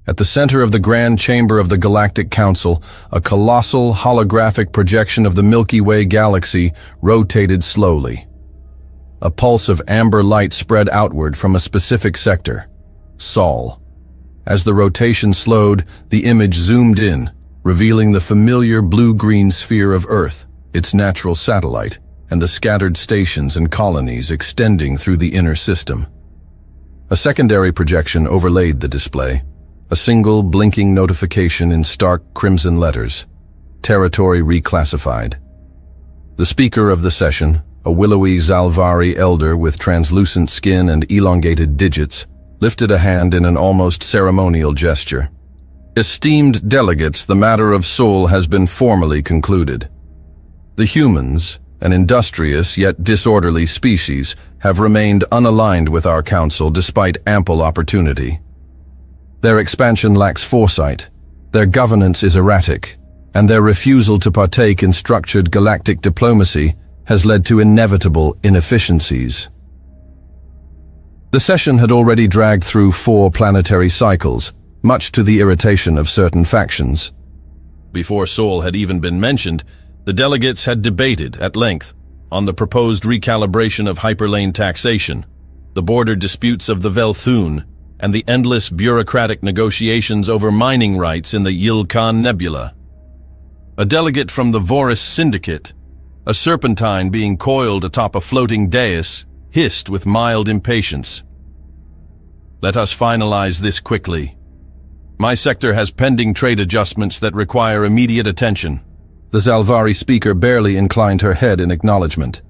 At the center of the grand chamber of the Galactic Council, a colossal holographic projection of the Milky Way galaxy rotated slowly. A pulse of amber light spread outward from a specific sector, Sol. As the rotation slowed, the image zoomed in, revealing the familiar blue-green sphere of Earth, its natural satellite, and the scattered stations and colonies extending through the inner system. A secondary projection overlaid the display, a single blinking notification in stark crimson letters, territory reclassified. The speaker of the session, a willowy Zalvari elder with translucent skin and elongated digits, lifted a hand in an almost ceremonial gesture. Esteemed delegates, the matter of Sol has been formally concluded. The humans, an industrious yet disorderly species, have remained unaligned with our council despite ample opportunity. Their expansion lacks foresight, their governance is erratic, and their refusal to partake in structured galactic diplomacy has led to inevitable inefficiencies. The session had already dragged through 4 planetary cycles, much to the irritation of certain factions. Before Sol had even been mentioned, the delegates had debated at length on the proposed recalibration of hyperlane taxation, the border disputes of the Velthun, and the endless bureaucratic negotiations over mining rights in the Yilkan Nebula. A delegate from the Vorus Syndicate, a serpentine being coiled atop a floating dais, hissed with mild impatience. "Let us finalize this quickly. My sector has pending trade adjustments that require immediate attention." The Zalvari speaker barely inclined her head in acknowledgement.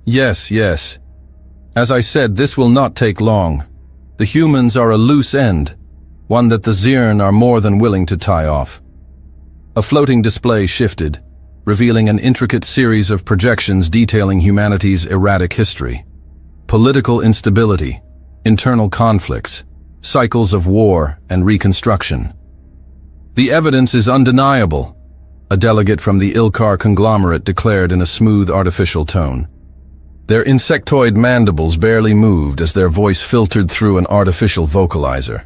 Yes. As I said, this will not take long. The humans are a loose end, one that the Zirn are more than willing to tie off. A floating display shifted, revealing an intricate series of projections detailing humanity's erratic history. Political instability, internal conflicts, cycles of war and reconstruction. "The evidence is undeniable," a delegate from the Ilkar conglomerate declared in a smooth, artificial tone. Their insectoid mandibles barely moved as their voice filtered through an artificial vocalizer.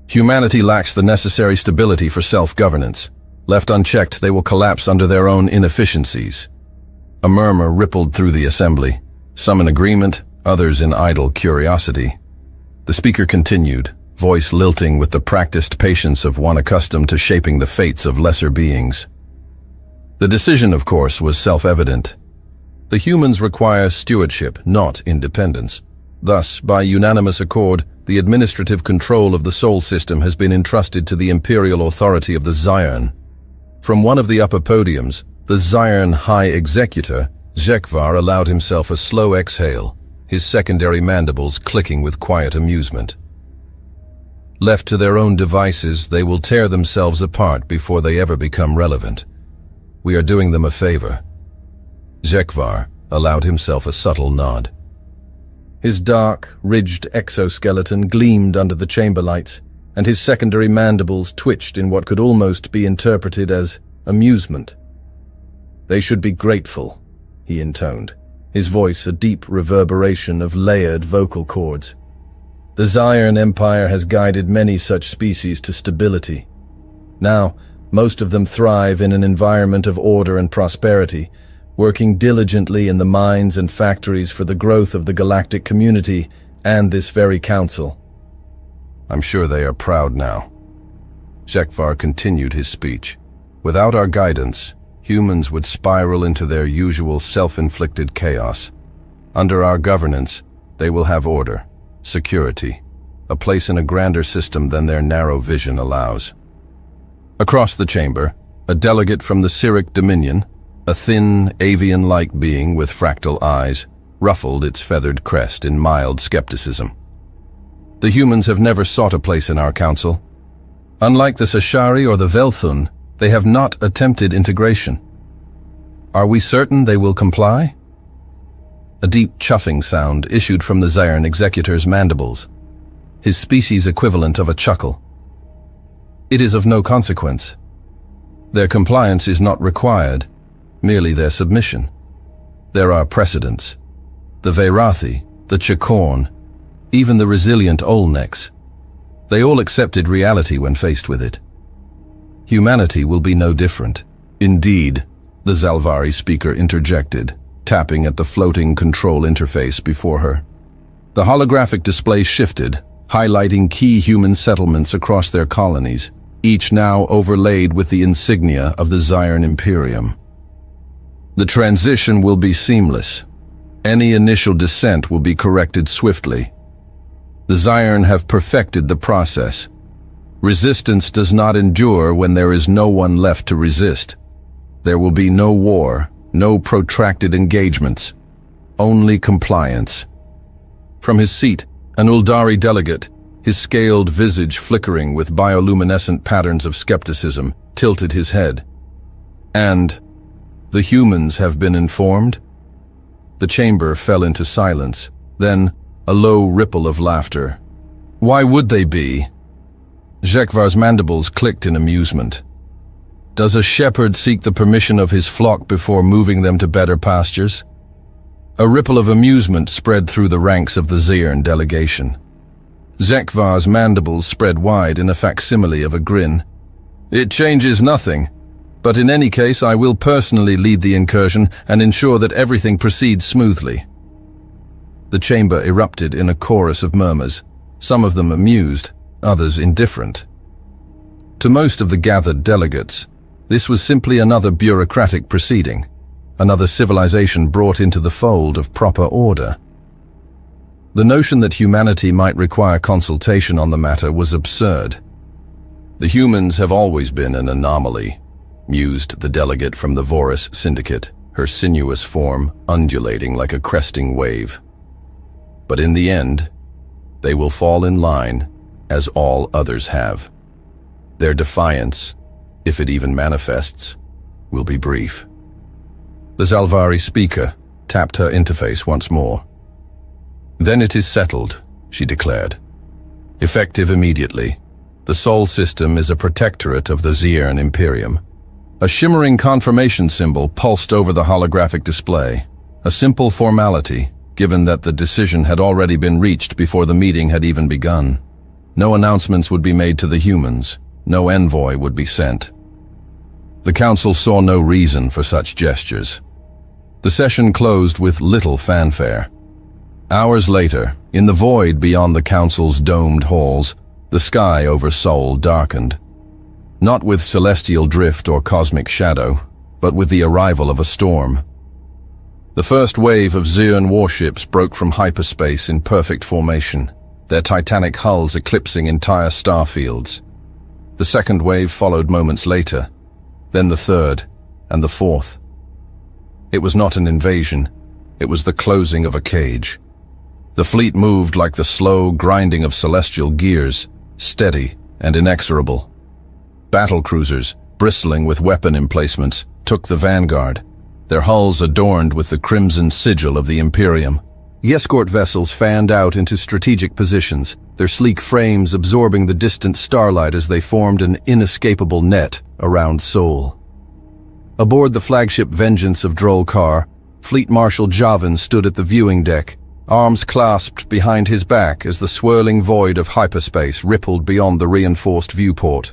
Humanity lacks the necessary stability for self-governance. Left unchecked, they will collapse under their own inefficiencies. A murmur rippled through the assembly, some in agreement, others in idle curiosity. The speaker continued, voice lilting with the practiced patience of one accustomed to shaping the fates of lesser beings. The decision, of course, was self-evident. The humans require stewardship, not independence. Thus, by unanimous accord, the administrative control of the Sol system has been entrusted to the imperial authority of the Zirn. From one of the upper podiums, the Zirn High Executor, HFY, allowed himself a slow exhale, his secondary mandibles clicking with quiet amusement. Left to their own devices, they will tear themselves apart before they ever become relevant. We are doing them a favor. HFY allowed himself a subtle nod. His dark, ridged exoskeleton gleamed under the chamber lights, and his secondary mandibles twitched in what could almost be interpreted as amusement. "They should be grateful," he intoned, his voice a deep reverberation of layered vocal cords. "The Zirn Empire has guided many such species to stability. Now, most of them thrive in an environment of order and prosperity, working diligently in the mines and factories for the growth of the galactic community and this very council. I'm sure they are proud now." HFY continued his speech. "Without our guidance, humans would spiral into their usual self-inflicted chaos. Under our governance, they will have order, security, a place in a grander system than their narrow vision allows." Across the chamber, a delegate from the Cyric Dominion, a thin, avian-like being with fractal eyes, ruffled its feathered crest in mild skepticism. "The humans have never sought a place in our council. Unlike the Sashari or the Velthun, they have not attempted integration. Are we certain they will comply?" A deep chuffing sound issued from the Zirn executor's mandibles, his species equivalent of a chuckle. "It is of no consequence. Their compliance is not required, merely their submission. There are precedents. The Veirathi, the Chikorn, even the resilient Olnex. They all accepted reality when faced with it. Humanity will be no different. Indeed, the Zalvari speaker interjected, tapping at the floating control interface before her. The holographic display shifted, highlighting key human settlements across their colonies, each now overlaid with the insignia of the Zion Imperium. The transition will be seamless. Any initial dissent will be corrected swiftly. The Zion have perfected the process. Resistance does not endure when there is no one left to resist. There will be no war, no protracted engagements, only compliance. From his seat, an Uldari delegate, his scaled visage flickering with bioluminescent patterns of skepticism, tilted his head. And the humans have been informed? The chamber fell into silence, then a low ripple of laughter. Why would they be? Jekvar's mandibles clicked in amusement. Does a shepherd seek the permission of his flock before moving them to better pastures? A ripple of amusement spread through the ranks of the Zirn delegation. Zekvar's mandibles spread wide in a facsimile of a grin. It changes nothing, but in any case I will personally lead the incursion and ensure that everything proceeds smoothly. The chamber erupted in a chorus of murmurs, some of them amused, others indifferent. To most of the gathered delegates, this was simply another bureaucratic proceeding, another civilization brought into the fold of proper order. The notion that humanity might require consultation on the matter was absurd. The humans have always been an anomaly, mused the delegate from the Vorus Syndicate, her sinuous form undulating like a cresting wave. But in the end, they will fall in line, as all others have. Their defiance, if it even manifests, will be brief. The Zalvari speaker tapped her interface once more. Then it is settled, she declared. Effective immediately, the Sol system is a protectorate of the Zirn Imperium. A shimmering confirmation symbol pulsed over the holographic display, a simple formality, given that the decision had already been reached before the meeting had even begun. No announcements would be made to the humans, no envoy would be sent. The council saw no reason for such gestures. The session closed with little fanfare. Hours later, in the void beyond the council's domed halls, the sky over Sol darkened. Not with celestial drift or cosmic shadow, but with the arrival of a storm. The first wave of Zirn warships broke from hyperspace in perfect formation, their titanic hulls eclipsing entire star fields. The second wave followed moments later, then the third, and the fourth. It was not an invasion, it was the closing of a cage. The fleet moved like the slow grinding of celestial gears, steady and inexorable. Battle cruisers, bristling with weapon emplacements, took the vanguard, their hulls adorned with the crimson sigil of the Imperium. The escort vessels fanned out into strategic positions, their sleek frames absorbing the distant starlight as they formed an inescapable net around Sol. Aboard the flagship Vengeance of Drollkar, Fleet Marshal Javan stood at the viewing deck, arms clasped behind his back as the swirling void of hyperspace rippled beyond the reinforced viewport.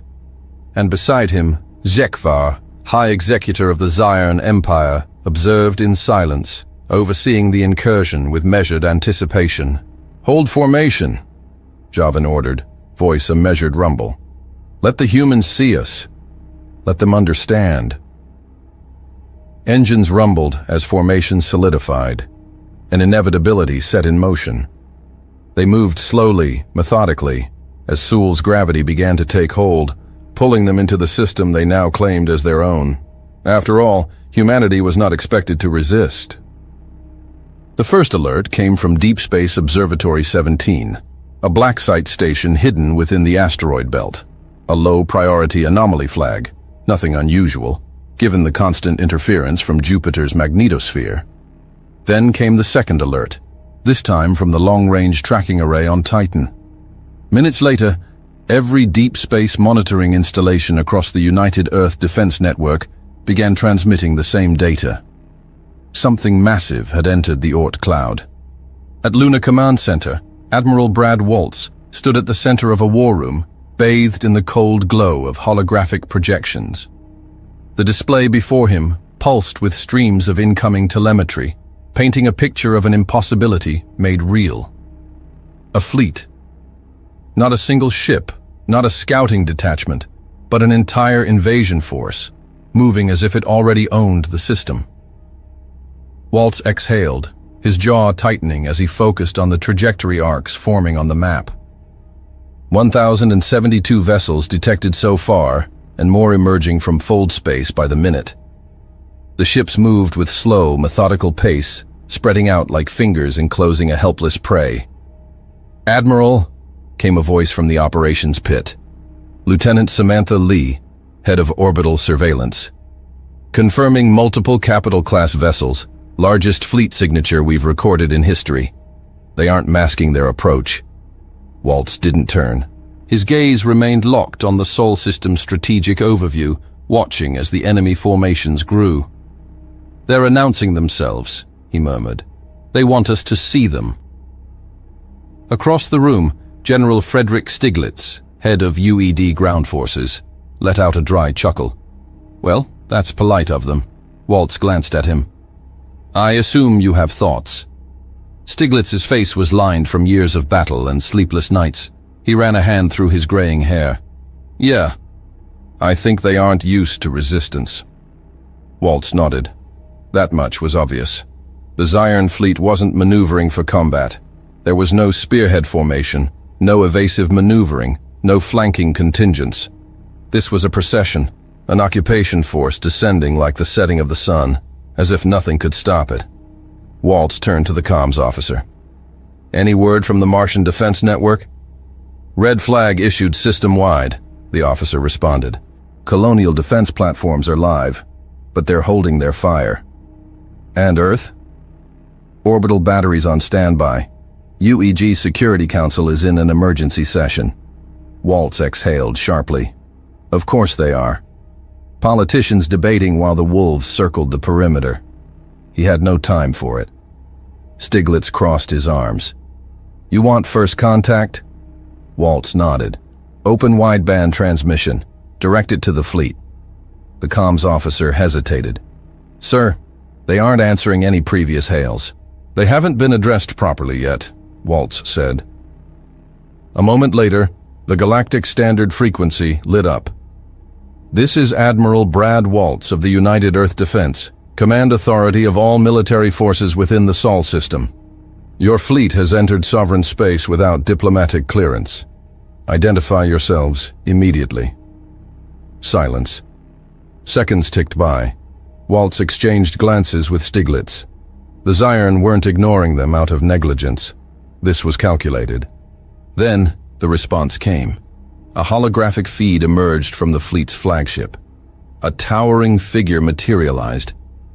And beside him, Zekvar, High Executor of the Zion Empire, observed in silence, overseeing the incursion with measured anticipation. "Hold formation," Javan ordered, voice a measured rumble. "Let the humans see us. Let them understand." Engines rumbled as formation solidified, an inevitability set in motion. They moved slowly, methodically, as Sol's gravity began to take hold, pulling them into the system they now claimed as their own. After all, humanity was not expected to resist. The first alert came from Deep Space Observatory 17, a black site station hidden within the asteroid belt. A low-priority anomaly flag, nothing unusual, given the constant interference from Jupiter's magnetosphere. Then came the second alert, this time from the long-range tracking array on Titan. Minutes later, every deep space monitoring installation across the United Earth Defense Network began transmitting the same data. Something massive had entered the Oort cloud. At Lunar Command Center, Admiral Brad Waltz, stood at the center of a war room, bathed in the cold glow of holographic projections. The display before him pulsed with streams of incoming telemetry, painting a picture of an impossibility made real. A fleet. Not a single ship, not a scouting detachment, but an entire invasion force, moving as if it already owned the system. Waltz exhaled, his jaw tightening as he focused on the trajectory arcs forming on the map. 1,072 vessels detected so far, and more emerging from fold space by the minute. The ships moved with slow, methodical pace, spreading out like fingers enclosing a helpless prey. "Admiral," came a voice from the operations pit. "Lieutenant Samantha Lee, head of orbital surveillance. Confirming multiple capital-class vessels, largest fleet signature we've recorded in history. They aren't masking their approach." Waltz didn't turn. His gaze remained locked on the Sol System's strategic overview, watching as the enemy formations grew. "They're announcing themselves," he murmured. "They want us to see them." Across the room, General Frederick Stiglitz, head of UED ground forces, let out a dry chuckle. "Well, that's polite of them." Waltz glanced at him. "I assume you have thoughts." Stiglitz's face was lined from years of battle and sleepless nights. He ran a hand through his graying hair. "Yeah, I think they aren't used to resistance." Waltz nodded. That much was obvious. The Zion fleet wasn't maneuvering for combat. There was no spearhead formation, no evasive maneuvering, no flanking contingents. This was a procession, an occupation force descending like the setting of the sun, as if nothing could stop it. Waltz turned to the comms officer. "Any word from the Martian Defense Network?" "Red flag issued system-wide," the officer responded. "Colonial defense platforms are live, but they're holding their fire." "And Earth?" "Orbital batteries on standby. UEG Security Council is in an emergency session." Waltz exhaled sharply. "Of course they are. Politicians debating while the wolves circled the perimeter." He had no time for it. Stiglitz crossed his arms. "You want first contact?" Waltz nodded. "Open wideband transmission. Direct it to the fleet." The comms officer hesitated. "Sir, they aren't answering any previous hails." "They haven't been addressed properly yet," Waltz said. A moment later, the galactic standard frequency lit up. "This is Admiral Brad Waltz of the United Earth Defense, command authority of all military forces within the Sol system. Your fleet has entered sovereign space without diplomatic clearance. Identify yourselves immediately." Silence. Seconds ticked by. Waltz exchanged glances with Stiglitz. The Zion weren't ignoring them out of negligence. This was calculated. Then, the response came. A holographic feed emerged from the fleet's flagship. A towering figure materialized.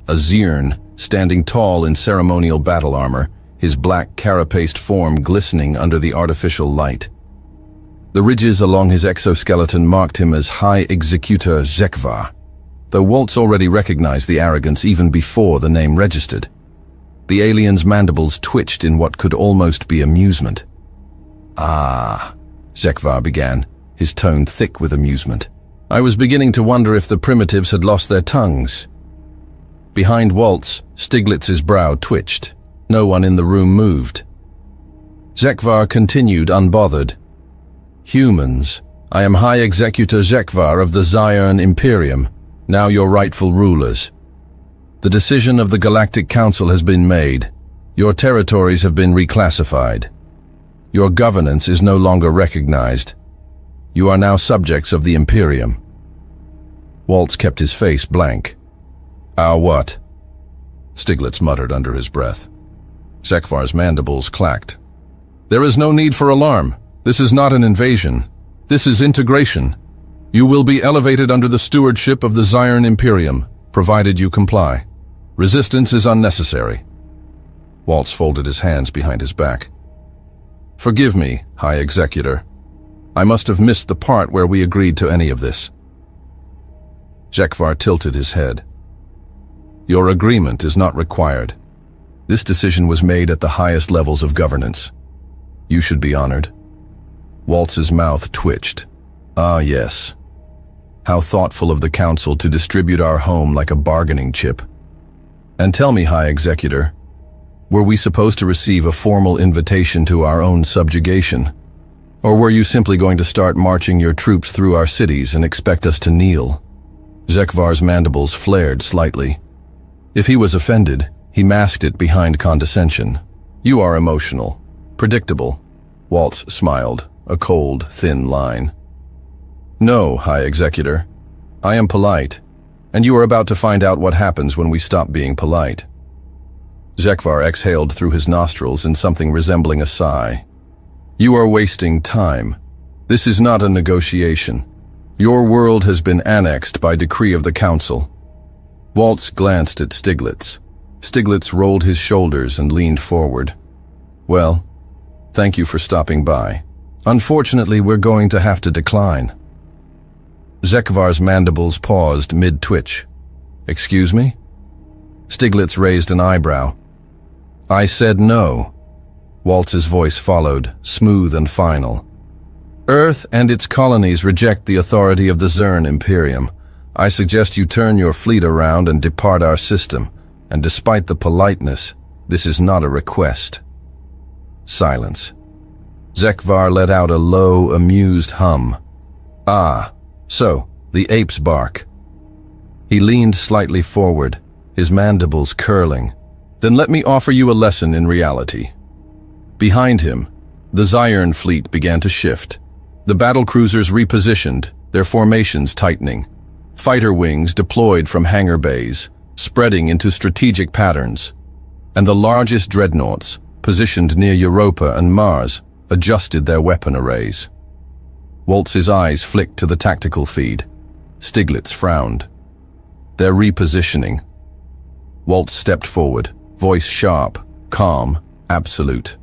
A Zirn, standing tall in ceremonial battle armor, his black carapaced form glistening under the artificial light. The ridges along his exoskeleton marked him as High Executor HFY, though Waltz already recognized the arrogance even before the name registered. The alien's mandibles twitched in what could almost be amusement. "Ah," HFY began, his tone thick with amusement. "I was beginning to wonder if the primitives had lost their tongues." Behind Waltz, Stiglitz's brow twitched. No one in the room moved. HFY continued unbothered. "Humans, I am High Executor HFY of the Zion Imperium, now your rightful rulers. The decision of the Galactic Council has been made. Your territories have been reclassified. Your governance is no longer recognized. You are now subjects of the Imperium." Waltz kept his face blank. "Our what?" Stiglitz muttered under his breath. HFY's mandibles clacked. "There is no need for alarm. This is not an invasion. This is integration. You will be elevated under the stewardship of the Zion Imperium, provided you comply. Resistance is unnecessary." Waltz folded his hands behind his back. "Forgive me, High Executor. I must have missed the part where we agreed to any of this." HFY tilted his head. "Your agreement is not required. This decision was made at the highest levels of governance. You should be honored." Waltz's mouth twitched. Ah, yes. How thoughtful of the council to distribute our home like a bargaining chip. And tell me, High Executor, were we supposed to receive a formal invitation to our own subjugation? Or were you simply going to start marching your troops through our cities and expect us to kneel? Zekvar's mandibles flared slightly. If he was offended, he masked it behind condescension. You are emotional. Predictable. Waltz smiled, a cold, thin line. No, High Executor. I am polite, and you are about to find out what happens when we stop being polite. Zekvar exhaled through his nostrils in something resembling a sigh. You are wasting time. This is not a negotiation. Your world has been annexed by decree of the council. Waltz glanced at Stiglitz. Stiglitz rolled his shoulders and leaned forward. Well, thank you for stopping by. Unfortunately, we're going to have to decline. Zekvar's mandibles paused mid-twitch. Excuse me? Stiglitz raised an eyebrow. I said no. Waltz's voice followed, smooth and final. Earth and its colonies reject the authority of the Zern Imperium. I suggest you turn your fleet around and depart our system, and despite the politeness, this is not a request. Silence. Zekvar let out a low, amused hum. Ah, so, the apes bark. He leaned slightly forward, his mandibles curling. Then let me offer you a lesson in reality. Behind him, the Zyrn fleet began to shift. The battlecruisers repositioned, their formations tightening. Fighter wings deployed from hangar bays, spreading into strategic patterns. And the largest dreadnoughts, positioned near Europa and Mars, adjusted their weapon arrays. Waltz's eyes flicked to the tactical feed. Stiglitz frowned. They're repositioning. Waltz stepped forward, voice sharp, calm, absolute.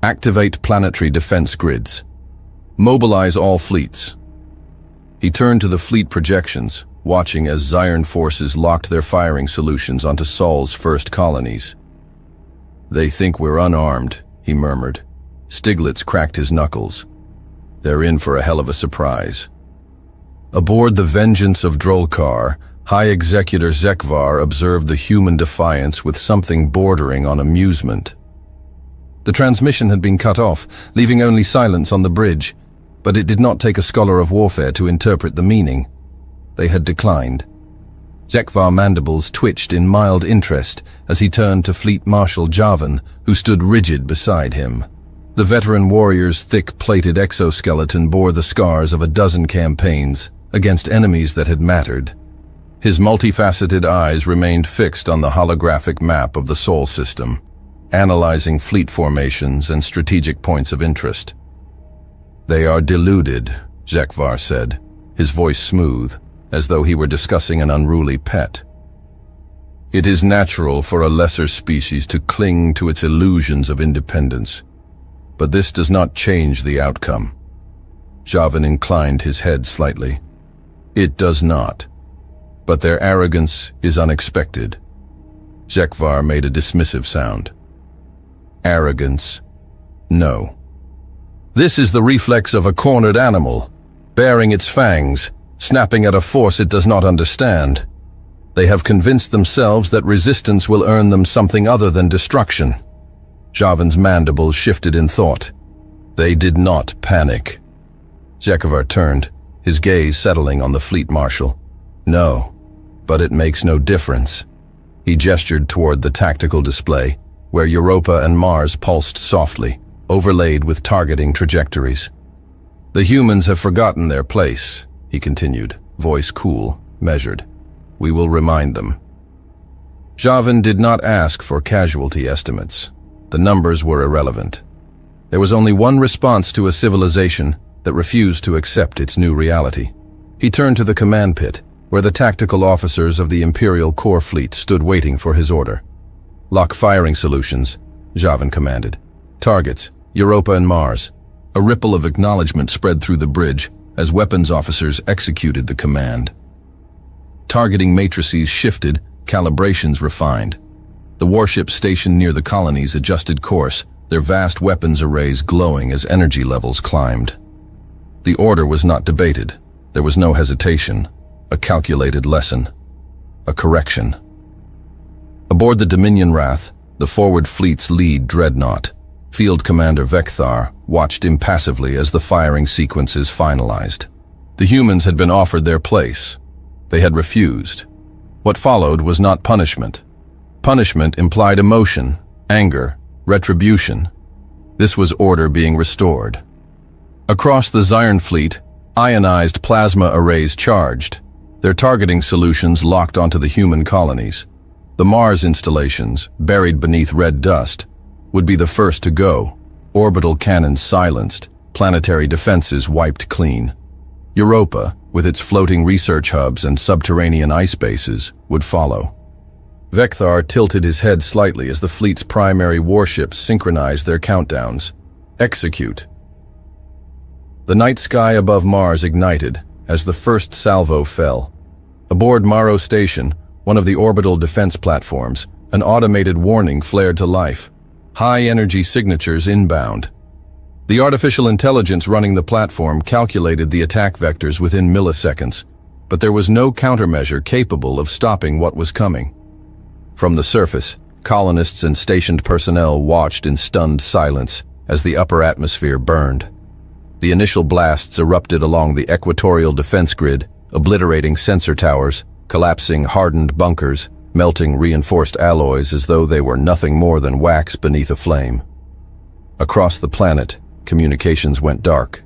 Activate planetary defense grids. Mobilize all fleets. He turned to the fleet projections, watching as Zyrn forces locked their firing solutions onto Sol's first colonies. They think we're unarmed, he murmured. Stiglitz cracked his knuckles. They're in for a hell of a surprise. Aboard the Vengeance of Drolkar, High Executor Zekvar observed the human defiance with something bordering on amusement. The transmission had been cut off, leaving only silence on the bridge, but it did not take a scholar of warfare to interpret the meaning. They had declined. Zekvar mandibles twitched in mild interest as he turned to Fleet Marshal Javan, who stood rigid beside him. The veteran warrior's thick-plated exoskeleton bore the scars of a dozen campaigns against enemies that had mattered. His multifaceted eyes remained fixed on the holographic map of the Sol system, analyzing fleet formations and strategic points of interest. They are deluded, Zekvar said, his voice smooth, as though he were discussing an unruly pet. It is natural for a lesser species to cling to its illusions of independence, but this does not change the outcome. Javan inclined his head slightly. It does not, but their arrogance is unexpected. Zekvar made a dismissive sound. Arrogance? No. This is the reflex of a cornered animal, baring its fangs, snapping at a force it does not understand. They have convinced themselves that resistance will earn them something other than destruction. Javan's mandibles shifted in thought. They did not panic. Zekvar turned, his gaze settling on the fleet marshal. No, but it makes no difference. He gestured toward the tactical display, where Europa and Mars pulsed softly, overlaid with targeting trajectories. The humans have forgotten their place, he continued, voice cool, measured. We will remind them. Javan did not ask for casualty estimates. The numbers were irrelevant. There was only one response to a civilization that refused to accept its new reality. He turned to the command pit, where the tactical officers of the Imperial Core Fleet stood waiting for his order. Lock firing solutions, Javan commanded. Targets, Europa and Mars. A ripple of acknowledgement spread through the bridge as weapons officers executed the command. Targeting matrices shifted, calibrations refined. The warships stationed near the colonies adjusted course, their vast weapons arrays glowing as energy levels climbed. The order was not debated. There was no hesitation, a calculated lesson, a correction. Aboard the Dominion Wrath, the forward fleet's lead dreadnought, Field Commander Vekthar watched impassively as the firing sequences finalized. The humans had been offered their place. They had refused. What followed was not punishment. Punishment implied emotion, anger, retribution. This was order being restored. Across the Zion fleet, ionized plasma arrays charged, their targeting solutions locked onto the human colonies. The Mars installations, buried beneath red dust, would be the first to go, orbital cannons silenced, planetary defenses wiped clean. Europa, with its floating research hubs and subterranean ice bases, would follow. Vekthar tilted his head slightly as the fleet's primary warships synchronized their countdowns. Execute. The night sky above Mars ignited as the first salvo fell. Aboard Maro Station, one of the orbital defense platforms, an automated warning flared to life. High-energy signatures inbound. The artificial intelligence running the platform calculated the attack vectors within milliseconds, but there was no countermeasure capable of stopping what was coming. From the surface, colonists and stationed personnel watched in stunned silence as the upper atmosphere burned. The initial blasts erupted along the equatorial defense grid, obliterating sensor towers, collapsing hardened bunkers, melting reinforced alloys as though they were nothing more than wax beneath a flame. Across the planet, communications went dark.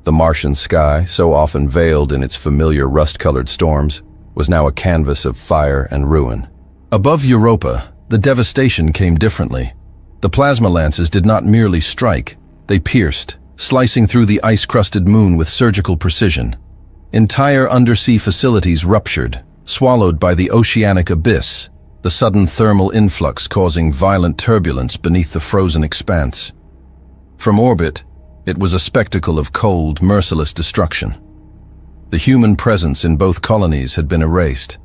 The Martian sky, so often veiled in its familiar rust-colored storms, was now a canvas of fire and ruin. Above Europa, the devastation came differently. The plasma lances did not merely strike, they pierced, slicing through the ice-crusted moon with surgical precision. Entire undersea facilities ruptured, swallowed by the oceanic abyss, the sudden thermal influx causing violent turbulence beneath the frozen expanse. From orbit, it was a spectacle of cold, merciless destruction. The human presence in both colonies had been erased.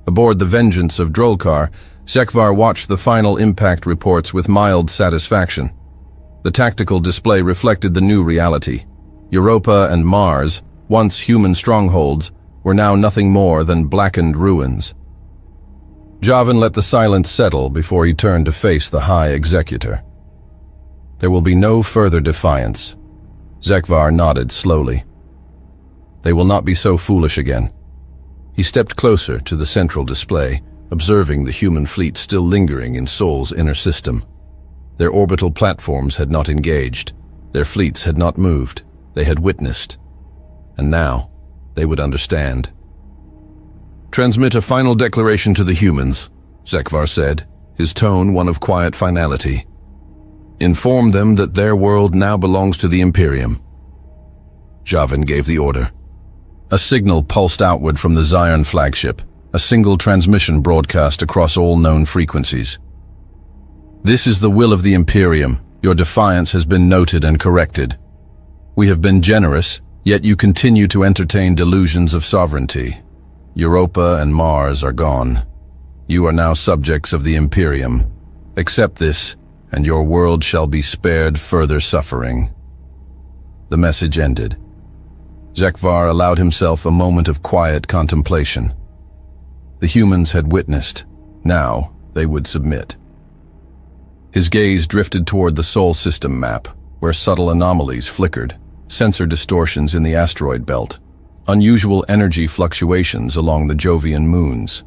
Aboard the Vengeance of Drolkar, Sekvar watched the final impact reports with mild satisfaction. The tactical display reflected the new reality. Europa and Mars, once human strongholds, were now nothing more than blackened ruins. Javan let the silence settle before he turned to face the High Executor. There will be no further defiance. Sekvar nodded slowly. They will not be so foolish again. He stepped closer to the central display, observing the human fleet still lingering in Sol's inner system. Their orbital platforms had not engaged. Their fleets had not moved. They had witnessed. And now, they would understand. "Transmit a final declaration to the humans," Sekvar said, his tone one of quiet finality. "Inform them that their world now belongs to the Imperium." Javan gave the order. A signal pulsed outward from the Zion flagship, a single transmission broadcast across all known frequencies. "This is the will of the Imperium. Your defiance has been noted and corrected. We have been generous, yet you continue to entertain delusions of sovereignty. Europa and Mars are gone. You are now subjects of the Imperium. Accept this, and your world shall be spared further suffering." The message ended. Sekvar allowed himself a moment of quiet contemplation. The humans had witnessed. Now they would submit. His gaze drifted toward the Sol system map, where subtle anomalies flickered, sensor distortions in the asteroid belt, unusual energy fluctuations along the Jovian moons.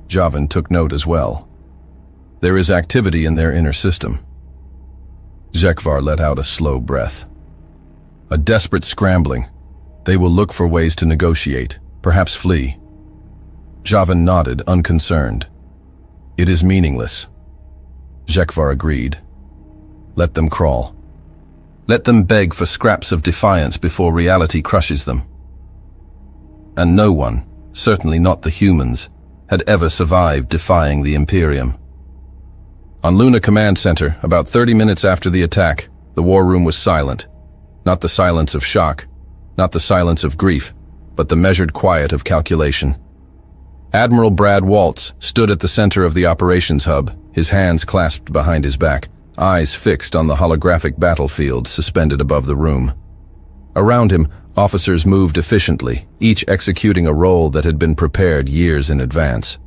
Javan took note as well. There is activity in their inner system. Sekvar let out a slow breath. A desperate scrambling. They will look for ways to negotiate, perhaps flee. Javan nodded, unconcerned. "It is meaningless." Sekvar agreed. Let them crawl. Let them beg for scraps of defiance before reality crushes them. And no one, certainly not the humans, had ever survived defying the Imperium. On Luna Command Center, about 30 minutes after the attack, the war room was silent. Not the silence of shock, not the silence of grief, but the measured quiet of calculation. Admiral Brad Waltz stood at the center of the operations hub, his hands clasped behind his back, eyes fixed on the holographic battlefield suspended above the room. Around him, officers moved efficiently, each executing a role that had been prepared years in advance.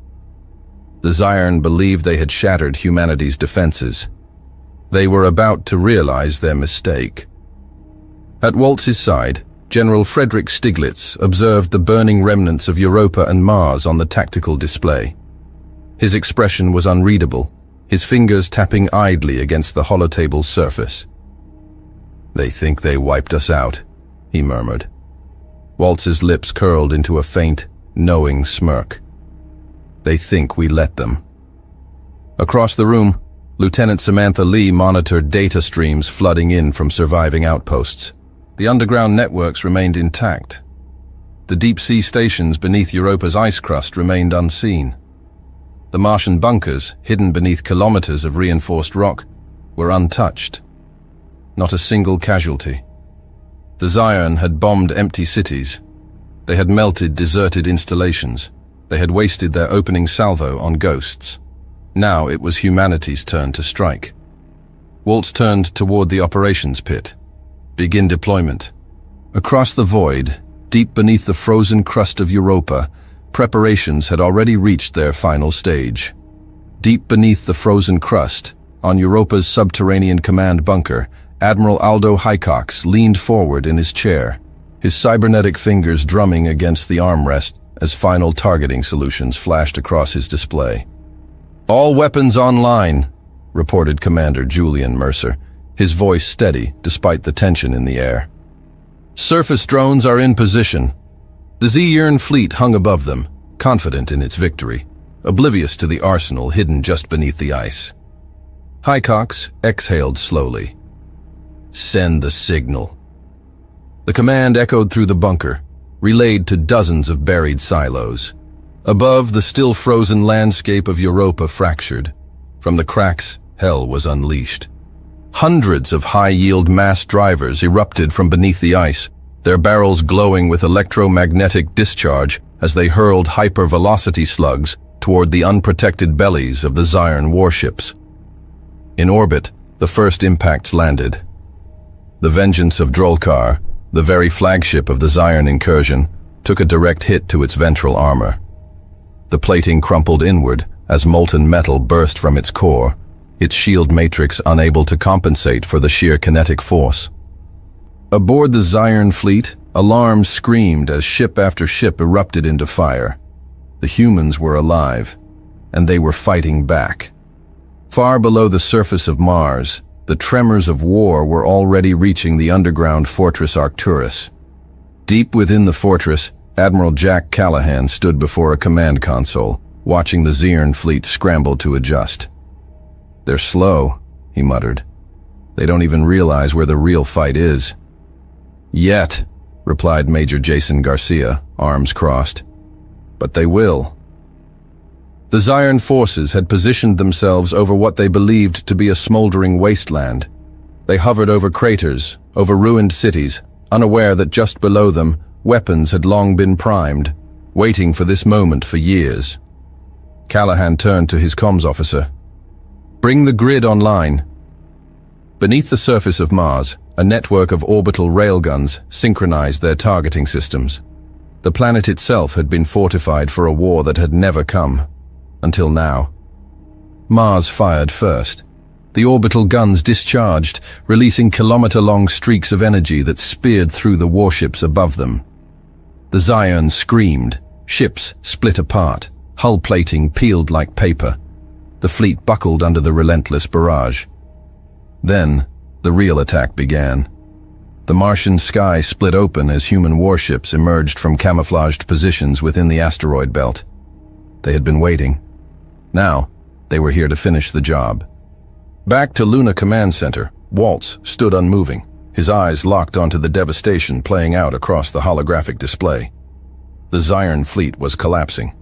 The Zyern believed they had shattered humanity's defenses. They were about to realize their mistake. At Waltz's side, General Frederick Stiglitz observed the burning remnants of Europa and Mars on the tactical display. His expression was unreadable, his fingers tapping idly against the holotable's surface. "They think they wiped us out," he murmured. Waltz's lips curled into a faint, knowing smirk. "They think we let them." Across the room, Lieutenant Samantha Lee monitored data streams flooding in from surviving outposts. The underground networks remained intact. The deep-sea stations beneath Europa's ice crust remained unseen. The Martian bunkers, hidden beneath kilometers of reinforced rock, were untouched. Not a single casualty. The Zyern had bombed empty cities. They had melted deserted installations. They had wasted their opening salvo on ghosts. Now it was humanity's turn to strike. Waltz turned toward the operations pit. Begin deployment. Across the void, deep beneath the frozen crust of Europa, preparations had already reached their final stage. Deep beneath the frozen crust, on Europa's subterranean command bunker, Admiral Aldo Hycox leaned forward in his chair, his cybernetic fingers drumming against the armrest as final targeting solutions flashed across his display. "All weapons online," reported Commander Julian Mercer, his voice steady despite the tension in the air. "Surface drones are in position." The Zyern fleet hung above them, confident in its victory, oblivious to the arsenal hidden just beneath the ice. Hycox exhaled slowly. "Send the signal." The command echoed through the bunker, relayed to dozens of buried silos. Above, the still frozen landscape of Europa fractured. From the cracks, hell was unleashed. Hundreds of high-yield mass drivers erupted from beneath the ice, their barrels glowing with electromagnetic discharge as they hurled hypervelocity slugs toward the unprotected bellies of the Zyern warships. In orbit, the first impacts landed. The Vengeance of Drolkar, the very flagship of the Zyern incursion, took a direct hit to its ventral armor. The plating crumpled inward as molten metal burst from its core, its shield matrix unable to compensate for the sheer kinetic force. Aboard the Zyern fleet, alarms screamed as ship after ship erupted into fire. The humans were alive, and they were fighting back. Far below the surface of Mars, the tremors of war were already reaching the underground fortress Arcturus. Deep within the fortress, Admiral Jack Callahan stood before a command console, watching the Zyern fleet scramble to adjust. "They're slow," he muttered. "They don't even realize where the real fight is." "Yet," replied Major Jason Garcia, arms crossed. "But they will." The Zyern forces had positioned themselves over what they believed to be a smoldering wasteland. They hovered over craters, over ruined cities, unaware that just below them, weapons had long been primed, waiting for this moment for years. Callahan turned to his comms officer. "Bring the grid online." Beneath the surface of Mars, a network of orbital railguns synchronized their targeting systems. The planet itself had been fortified for a war that had never come. Until now. Mars fired first. The orbital guns discharged, releasing kilometer-long streaks of energy that speared through the warships above them. The Zyern screamed. Ships split apart, hull plating peeled like paper. The fleet buckled under the relentless barrage. Then, the real attack began. The Martian sky split open as human warships emerged from camouflaged positions within the asteroid belt. They had been waiting. Now, they were here to finish the job. Back to Luna Command Center, Waltz stood unmoving, his eyes locked onto the devastation playing out across the holographic display. The Zyern fleet was collapsing.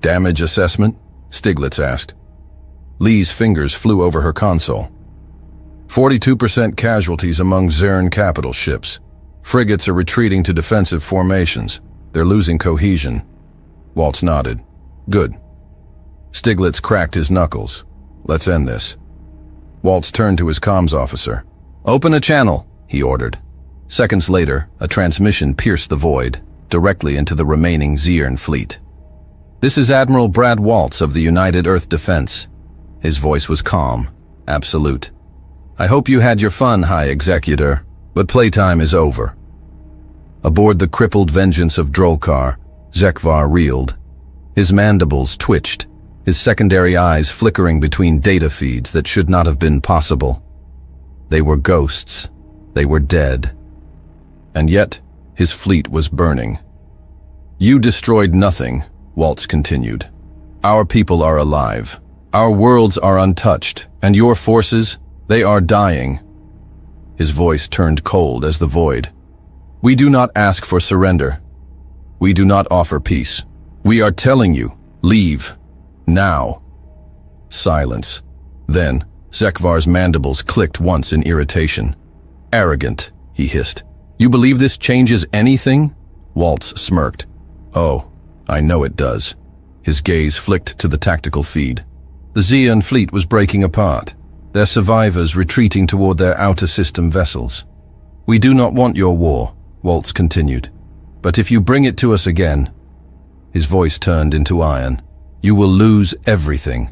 "Damage assessment?" Stiglitz asked. Lee's fingers flew over her console. 42% casualties among Zern capital ships. Frigates are retreating to defensive formations. They're losing cohesion. Waltz nodded. "Good." Stiglitz cracked his knuckles. "Let's end this." Waltz turned to his comms officer. "Open a channel," he ordered. Seconds later, a transmission pierced the void, directly into the remaining Zirn fleet. "This is Admiral Brad Waltz of the United Earth Defense." His voice was calm, absolute. "I hope you had your fun, High Executor, but playtime is over." Aboard the crippled vengeance of Drolkar, Zekvar reeled. His mandibles twitched, his secondary eyes flickering between data feeds that should not have been possible. They were ghosts. They were dead. And yet, his fleet was burning. "You destroyed nothing," Waltz continued. "Our people are alive. Our worlds are untouched, and your forces, they are dying." His voice turned cold as the void. "We do not ask for surrender. We do not offer peace. We are telling you, leave. Now." Silence. Then, Zekvar's mandibles clicked once in irritation. "Arrogant," he hissed. "You believe this changes anything?" Waltz smirked. "Oh, I know it does." His gaze flicked to the tactical feed. The Zirn fleet was breaking apart, their survivors retreating toward their outer system vessels. "We do not want your war," Waltz continued. "But if you bring it to us again," his voice turned into iron, "you will lose everything."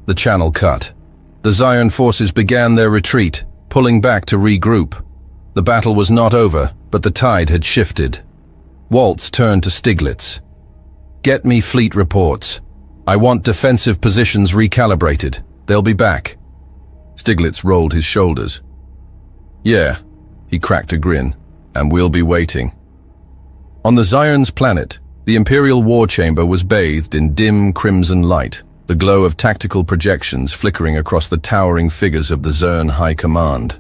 The channel cut. The Zirn forces began their retreat, pulling back to regroup. The battle was not over, but the tide had shifted. Waltz turned to Stiglitz. "Get me fleet reports. I want defensive positions recalibrated. They'll be back." Stiglitz rolled his shoulders. "Yeah," he cracked a grin, "and we'll be waiting." On the Zirn's planet, the Imperial War Chamber was bathed in dim crimson light, the glow of tactical projections flickering across the towering figures of the Zirn High Command.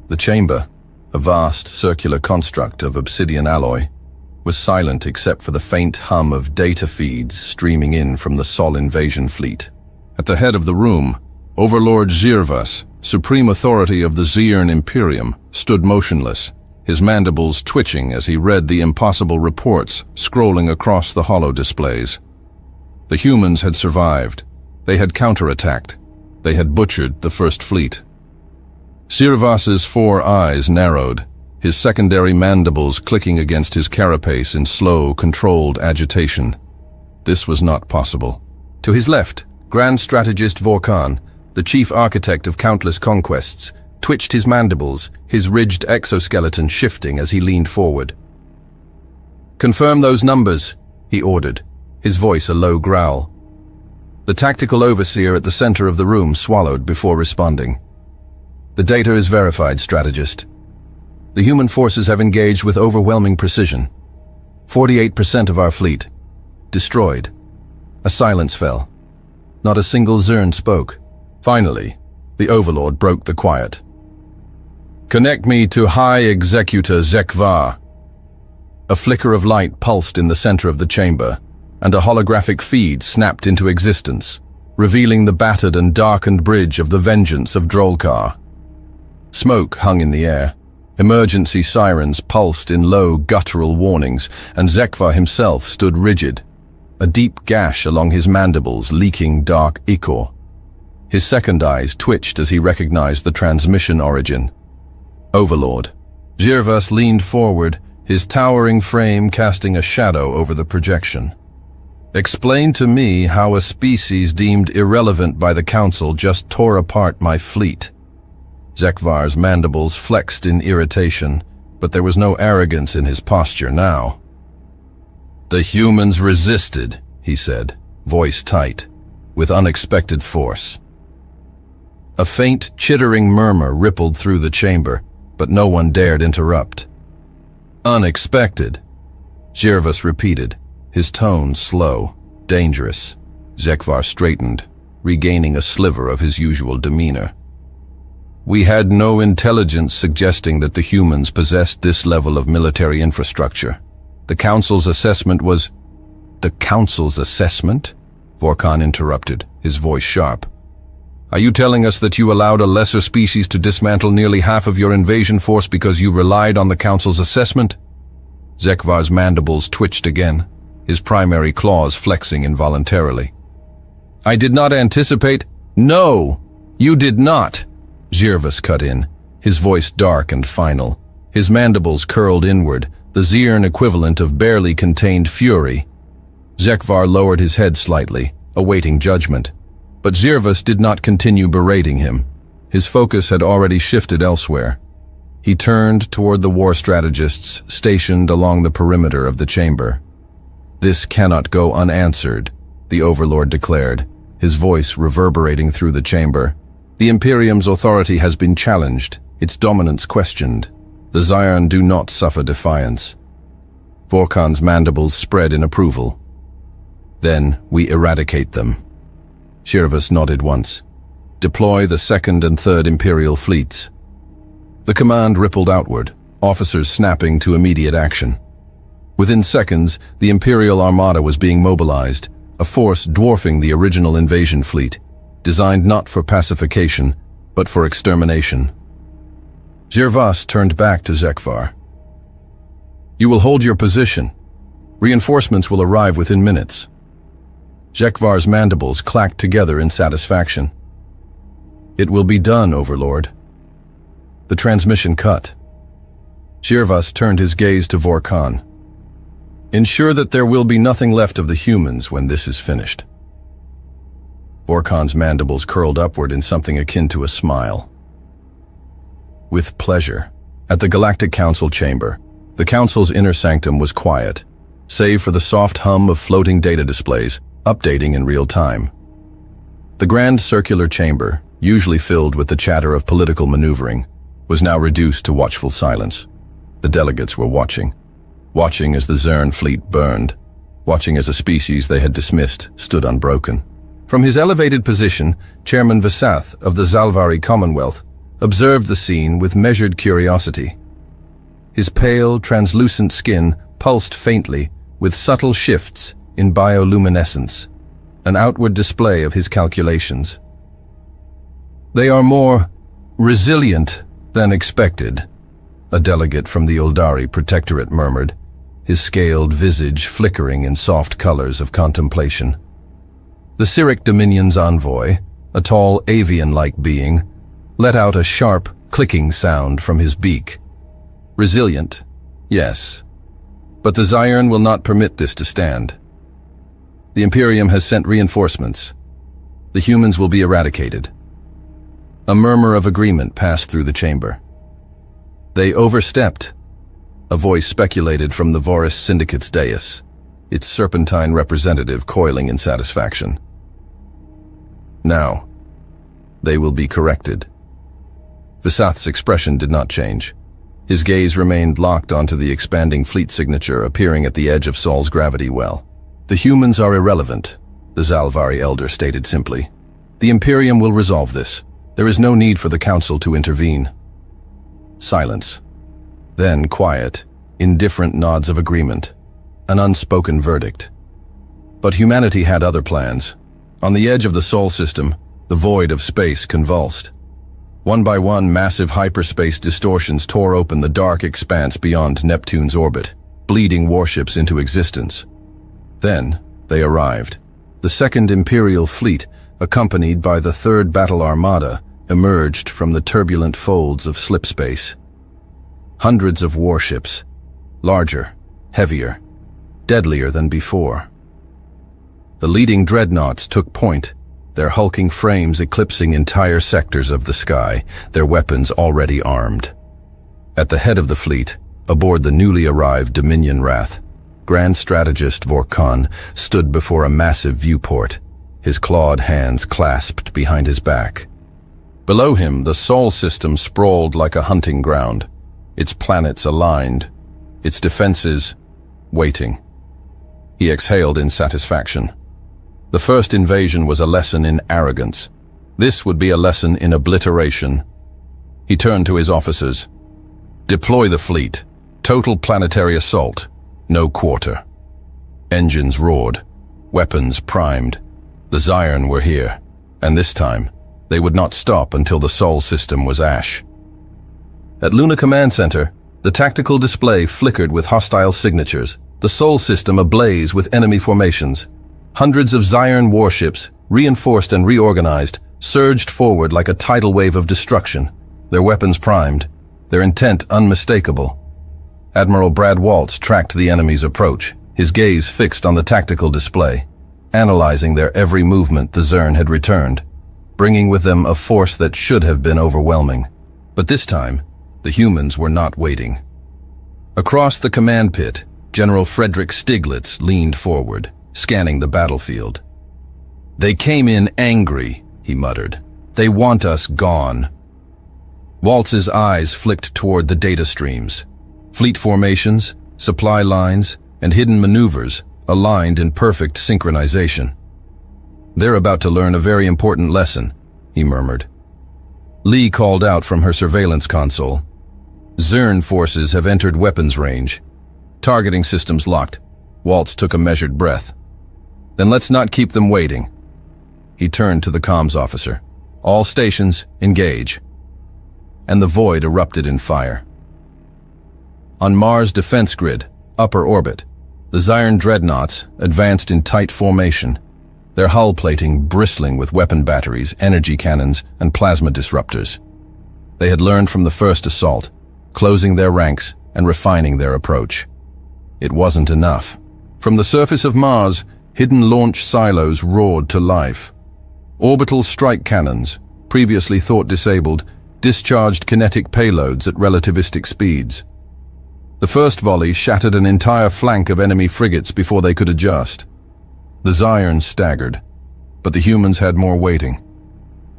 The chamber, a vast circular construct of obsidian alloy, was silent except for the faint hum of data feeds streaming in from the Sol invasion fleet. At the head of the room, Overlord Zirvas, supreme authority of the Zirn Imperium, stood motionless, his mandibles twitching as he read the impossible reports scrolling across the holo displays. The humans had survived. They had counterattacked. They had butchered the First Fleet. Zirvas's 4 eyes narrowed, his secondary mandibles clicking against his carapace in slow, controlled agitation. This was not possible. To his left, Grand Strategist Vorkan, the chief architect of countless conquests, twitched his mandibles, his ridged exoskeleton shifting as he leaned forward. "Confirm those numbers," he ordered, his voice a low growl. The tactical overseer at the center of the room swallowed before responding. "The data is verified, strategist. The human forces have engaged with overwhelming precision. 48% of our fleet. Destroyed." A silence fell. Not a single Zirn spoke. Finally, the Overlord broke the quiet. "Connect me to High Executor Zekvar." A flicker of light pulsed in the center of the chamber, and a holographic feed snapped into existence, revealing the battered and darkened bridge of the vengeance of Drolkar. Smoke hung in the air. Emergency sirens pulsed in low, guttural warnings, and Zekvar himself stood rigid, a deep gash along his mandibles leaking dark ichor. His second eyes twitched as he recognized the transmission origin. Overlord. Zirvas leaned forward, his towering frame casting a shadow over the projection. "Explain to me how a species deemed irrelevant by the Council just tore apart my fleet." Zekvar's mandibles flexed in irritation, but there was no arrogance in his posture now. "The humans resisted," he said, voice tight, with unexpected force. A faint, chittering murmur rippled through the chamber, but no one dared interrupt. "Unexpected," Zirvas repeated, his tone slow, dangerous. Zekvar straightened, regaining a sliver of his usual demeanor. "We had no intelligence suggesting that the humans possessed this level of military infrastructure. The Council's assessment was—" "The Council's assessment?" Vorkan interrupted, his voice sharp. "Are you telling us that you allowed a lesser species to dismantle nearly half of your invasion force because you relied on the Council's assessment?" Zekvar's mandibles twitched again, his primary claws flexing involuntarily. "I did not anticipate—" "No!" You did not, Zirvus cut in, his voice dark and final. His mandibles curled inward, the Zirn equivalent of barely contained fury. Zekvar lowered his head slightly, awaiting judgment. But Zirvus did not continue berating him. His focus had already shifted elsewhere. He turned toward the war strategists stationed along the perimeter of the chamber. "This cannot go unanswered," the Overlord declared, his voice reverberating through the chamber. "The Imperium's authority has been challenged, its dominance questioned. The Zirn do not suffer defiance." Vorkan's mandibles spread in approval. "Then we eradicate them." Zirvus nodded once. "Deploy the 2nd and 3rd Imperial fleets." The command rippled outward, officers snapping to immediate action. Within seconds, the Imperial Armada was being mobilized, a force dwarfing the original invasion fleet, designed not for pacification, but for extermination. Zirvus turned back to Zekvar. "You will hold your position. Reinforcements will arrive within minutes." Zekvar's mandibles clacked together in satisfaction. "It will be done, Overlord." The transmission cut. Zirvus turned his gaze to Vorkan. "Ensure that there will be nothing left of the humans when this is finished." Vorkan's mandibles curled upward in something akin to a smile. "With pleasure." At the Galactic Council chamber, the Council's inner sanctum was quiet, save for the soft hum of floating data displays, updating in real time. The grand circular chamber, usually filled with the chatter of political maneuvering, was now reduced to watchful silence. The delegates were watching as the Zirn fleet burned, watching as a species they had dismissed stood unbroken. From his elevated position, Chairman Visath of the Zalvari Commonwealth observed the scene with measured curiosity. His pale, translucent skin pulsed faintly with subtle shifts in bioluminescence, an outward display of his calculations. "They are more resilient than expected," a delegate from the Uldari Protectorate murmured, his scaled visage flickering in soft colors of contemplation. The Cyric Dominion's envoy, a tall avian-like being, let out a sharp, clicking sound from his beak. "Resilient, yes, but the Zirn will not permit this to stand. The Imperium has sent reinforcements. The humans will be eradicated." A murmur of agreement passed through the chamber. "They overstepped," a voice speculated from the Voris Syndicate's dais, its serpentine representative coiling in satisfaction. "Now, they will be corrected." Visath's expression did not change. His gaze remained locked onto the expanding fleet signature appearing at the edge of Sol's gravity well. "The humans are irrelevant," the Zalvari elder stated simply. "The Imperium will resolve this. There is no need for the Council to intervene." Silence. Then quiet, indifferent nods of agreement. An unspoken verdict. But humanity had other plans. On the edge of the Sol system, the void of space convulsed. One by one, massive hyperspace distortions tore open the dark expanse beyond Neptune's orbit, bleeding warships into existence. Then, they arrived. The 2nd Imperial Fleet, accompanied by the 3rd Battle Armada, emerged from the turbulent folds of slipspace. Hundreds of warships, larger, heavier, deadlier than before. The leading dreadnoughts took point, their hulking frames eclipsing entire sectors of the sky, their weapons already armed. At the head of the fleet, aboard the newly arrived Dominion Wrath, Grand Strategist Vorkan stood before a massive viewport, his clawed hands clasped behind his back. Below him, the Sol system sprawled like a hunting ground, its planets aligned, its defenses waiting. He exhaled in satisfaction. The first invasion was a lesson in arrogance. This would be a lesson in obliteration. He turned to his officers. "Deploy the fleet. Total planetary assault. No quarter." Engines roared. Weapons primed. The Zirn were here, and this time, they would not stop until the Sol system was ash. At Luna Command Center, the tactical display flickered with hostile signatures, the Sol system ablaze with enemy formations. Hundreds of Zirn warships, reinforced and reorganized, surged forward like a tidal wave of destruction, their weapons primed, their intent unmistakable. Admiral Brad Waltz tracked the enemy's approach, his gaze fixed on the tactical display, analyzing their every movement. The Zerg had returned, bringing with them a force that should have been overwhelming. But this time, the humans were not waiting. Across the command pit, General Frederick Stiglitz leaned forward, scanning the battlefield. "They came in angry," he muttered. "They want us gone." Waltz's eyes flicked toward the data streams. Fleet formations, supply lines, and hidden maneuvers aligned in perfect synchronization. "They're about to learn a very important lesson," he murmured. Lee called out from her surveillance console. "Zerg forces have entered weapons range. Targeting systems locked." Waltz took a measured breath. "Then let's not keep them waiting." He turned to the comms officer. "All stations, engage." And the void erupted in fire. On Mars' defense grid, upper orbit, the Zerg dreadnoughts advanced in tight formation, their hull plating bristling with weapon batteries, energy cannons, and plasma disruptors. They had learned from the first assault, closing their ranks and refining their approach. It wasn't enough. From the surface of Mars, hidden launch silos roared to life. Orbital strike cannons, previously thought disabled, discharged kinetic payloads at relativistic speeds. The first volley shattered an entire flank of enemy frigates before they could adjust. The Zerg staggered, but the humans had more waiting.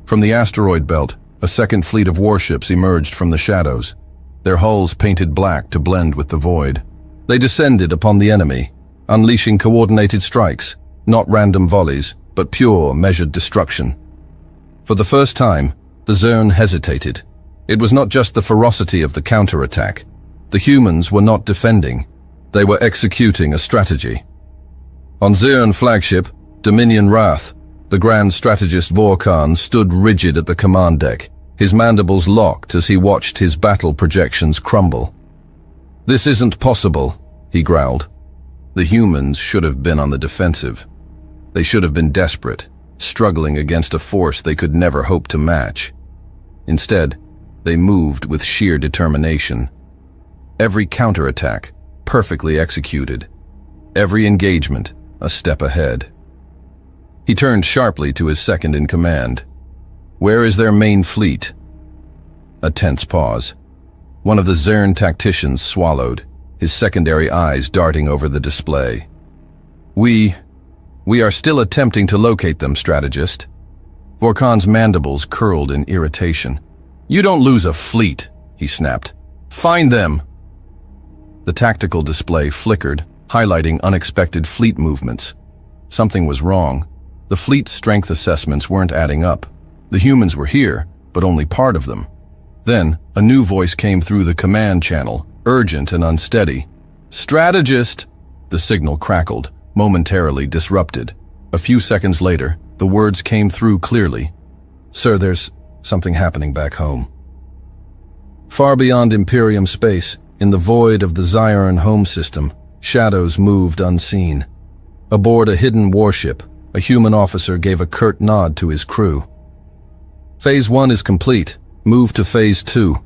From the asteroid belt, a second fleet of warships emerged from the shadows, their hulls painted black to blend with the void. They descended upon the enemy, unleashing coordinated strikes, not random volleys, but pure, measured destruction. For the first time, the Zerg hesitated. It was not just the ferocity of the counterattack. The humans were not defending. They were executing a strategy. On Zerg flagship, Dominion Wrath, the Grand Strategist Vorkhan stood rigid at the command deck, his mandibles locked as he watched his battle projections crumble. "This isn't possible," he growled. The humans should have been on the defensive. They should have been desperate, struggling against a force they could never hope to match. Instead, they moved with sheer determination. Every counterattack, perfectly executed. Every engagement, a step ahead. He turned sharply to his second-in-command. "Where is their main fleet?" A tense pause. One of the Zerg tacticians swallowed, his secondary eyes darting over the display. We are still attempting to locate them, strategist." Vorkhan's mandibles curled in irritation. "You don't lose a fleet," he snapped. "Find them!" The tactical display flickered, highlighting unexpected fleet movements. Something was wrong. The fleet's strength assessments weren't adding up. The humans were here, but only part of them. Then, a new voice came through the command channel, urgent and unsteady. "Strategist!" The signal crackled, momentarily disrupted. A few seconds later, the words came through clearly. "Sir, there's something happening back home." Far beyond Imperium space, in the void of the Zerg home system, shadows moved unseen. Aboard a hidden warship, a human officer gave a curt nod to his crew. "Phase 1 is complete. Move to Phase 2.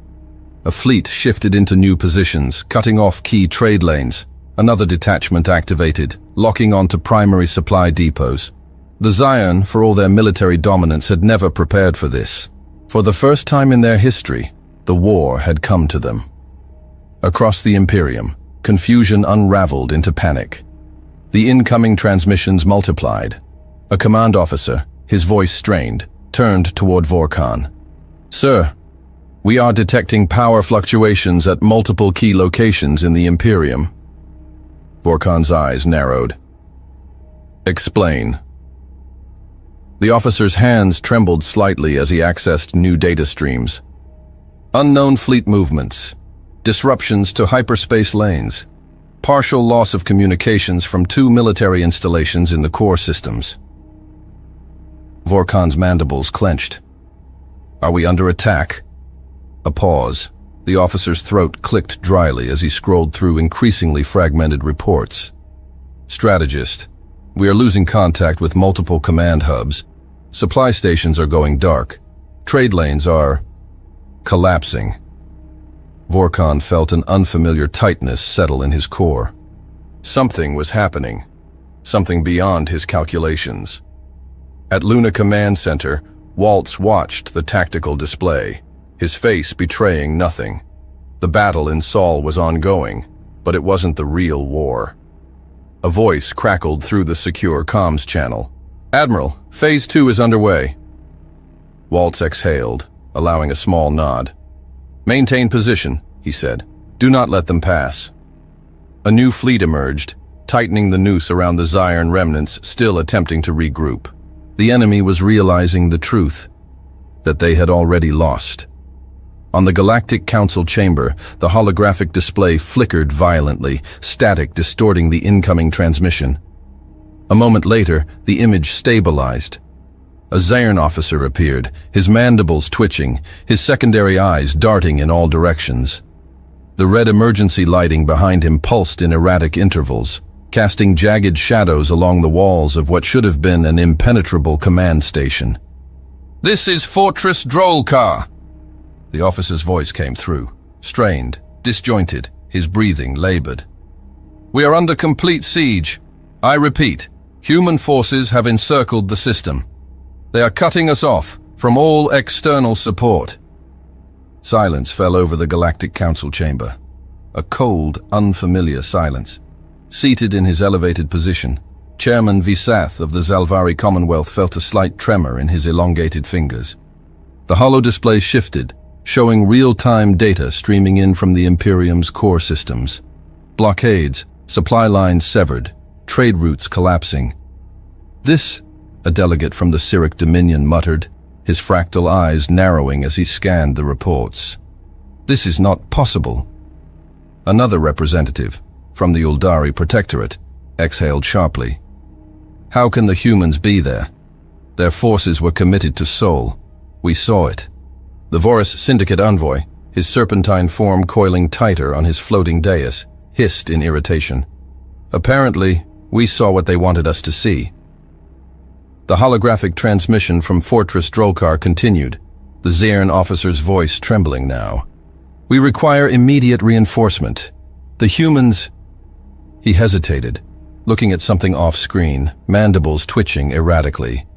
A fleet shifted into new positions, cutting off key trade lanes. Another detachment activated, locking onto primary supply depots. The Zerg, for all their military dominance, had never prepared for this. For the first time in their history, the war had come to them. Across the Imperium, confusion unraveled into panic. The incoming transmissions multiplied. A command officer, his voice strained, turned toward Vorkhan. "Sir, we are detecting power fluctuations at multiple key locations in the Imperium." Vorkhan's eyes narrowed. "Explain." The officer's hands trembled slightly as he accessed new data streams. "Unknown fleet movements, disruptions to hyperspace lanes, partial loss of communications from 2 military installations in the core systems." Vorkhan's mandibles clenched. "Are we under attack?" A pause. The officer's throat clicked dryly as he scrolled through increasingly fragmented reports. "Strategist, we are losing contact with multiple command hubs. Supply stations are going dark. Trade lanes are collapsing. Vorkon felt an unfamiliar tightness settle in his core. Something was happening. Something beyond his calculations. At Luna Command Center, Waltz watched the tactical display, his face betraying nothing. The battle in Sol was ongoing, but it wasn't the real war. A voice crackled through the secure comms channel. "Admiral, Phase 2 is underway." Waltz exhaled, allowing a small nod. "Maintain position," he said. "Do not let them pass." A new fleet emerged, tightening the noose around the Zion remnants still attempting to regroup. The enemy was realizing the truth, that they had already lost. On the Galactic Council chamber, the holographic display flickered violently, static distorting the incoming transmission. A moment later, the image stabilized. A Zaern officer appeared, his mandibles twitching, his secondary eyes darting in all directions. The red emergency lighting behind him pulsed in erratic intervals, casting jagged shadows along the walls of what should have been an impenetrable command station. "This is Fortress Drolkar." The officer's voice came through, strained, disjointed, his breathing labored. "We are under complete siege. I repeat, human forces have encircled the system. They are cutting us off from all external support." Silence fell over the Galactic Council chamber. A cold, unfamiliar silence. Seated in his elevated position, Chairman Visath of the Zalvari Commonwealth felt a slight tremor in his elongated fingers. The holo display shifted, showing real-time data streaming in from the Imperium's core systems. Blockades, supply lines severed, trade routes collapsing. "This," a delegate from the Cyric Dominion muttered, his fractal eyes narrowing as he scanned the reports. "This is not possible." Another representative, from the Uldari Protectorate, exhaled sharply. "How can the humans be there? Their forces were committed to Sol. We saw it." The Vorus Syndicate envoy, his serpentine form coiling tighter on his floating dais, hissed in irritation. "Apparently, we saw what they wanted us to see." The holographic transmission from Fortress Drolkar continued, the Zaern officer's voice trembling now. "We require immediate reinforcement. The humans—" He hesitated, looking at something off-screen, mandibles twitching erratically.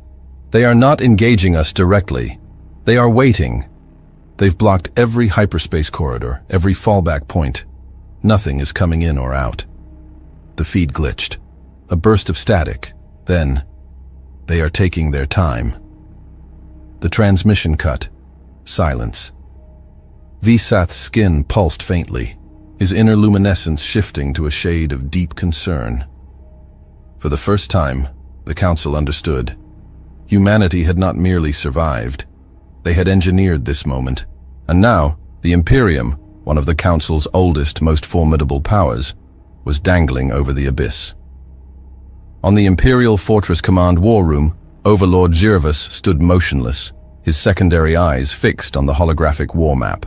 "They are not engaging us directly. They are waiting. They've blocked every hyperspace corridor, every fallback point. Nothing is coming in or out." The feed glitched. A burst of static. Then, "They are taking their time." The transmission cut. Silence. Visath's skin pulsed faintly, his inner luminescence shifting to a shade of deep concern. For the first time, the Council understood. Humanity had not merely survived. They had engineered this moment. And now, the Imperium, one of the Council's oldest, most formidable powers, was dangling over the abyss. On the Imperial Fortress Command War Room, Overlord Zirvus stood motionless, his secondary eyes fixed on the holographic war map.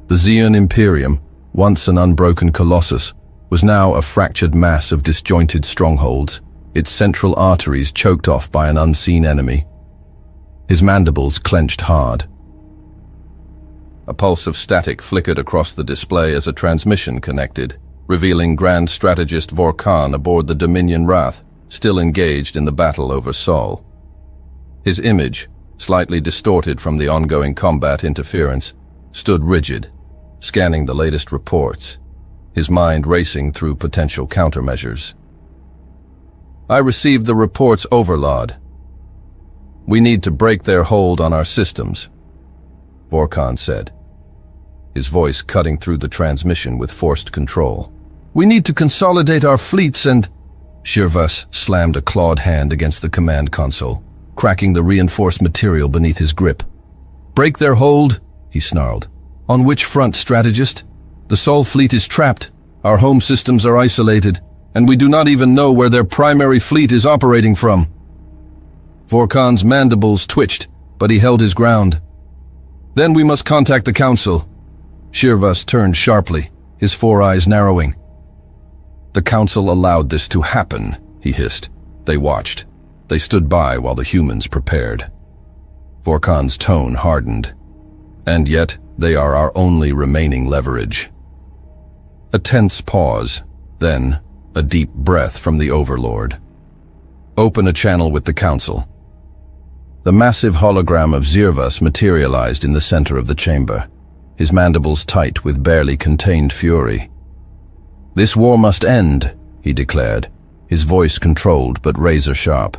The Zeon Imperium, once an unbroken colossus, was now a fractured mass of disjointed strongholds, its central arteries choked off by an unseen enemy. His mandibles clenched hard. A pulse of static flickered across the display as a transmission connected, revealing Grand Strategist Vorkon aboard the Dominion Wrath, still engaged in the battle over Sol. His image, slightly distorted from the ongoing combat interference, stood rigid, scanning the latest reports, his mind racing through potential countermeasures. "I received the reports, Overlord. We need to break their hold on our systems," Vorkon said, his voice cutting through the transmission with forced control. "We need to consolidate our fleets and—" Zirvus slammed a clawed hand against the command console, cracking the reinforced material beneath his grip. "Break their hold?" he snarled. "On which front, strategist? The Sol fleet is trapped, our home systems are isolated, and we do not even know where their primary fleet is operating from." Vorkon's mandibles twitched, but he held his ground. "Then we must contact the Council." Zirvus turned sharply, his four eyes narrowing. "The Council allowed this to happen," he hissed. "They watched. They stood by while the humans prepared. Vorkon's tone hardened. And yet, they are our only remaining leverage. A tense pause, then a deep breath from the Overlord. Open a channel with the Council. The massive hologram of Zirvas materialized in the center of the chamber, his mandibles tight with barely contained fury. "This war must end," he declared, his voice controlled but razor-sharp.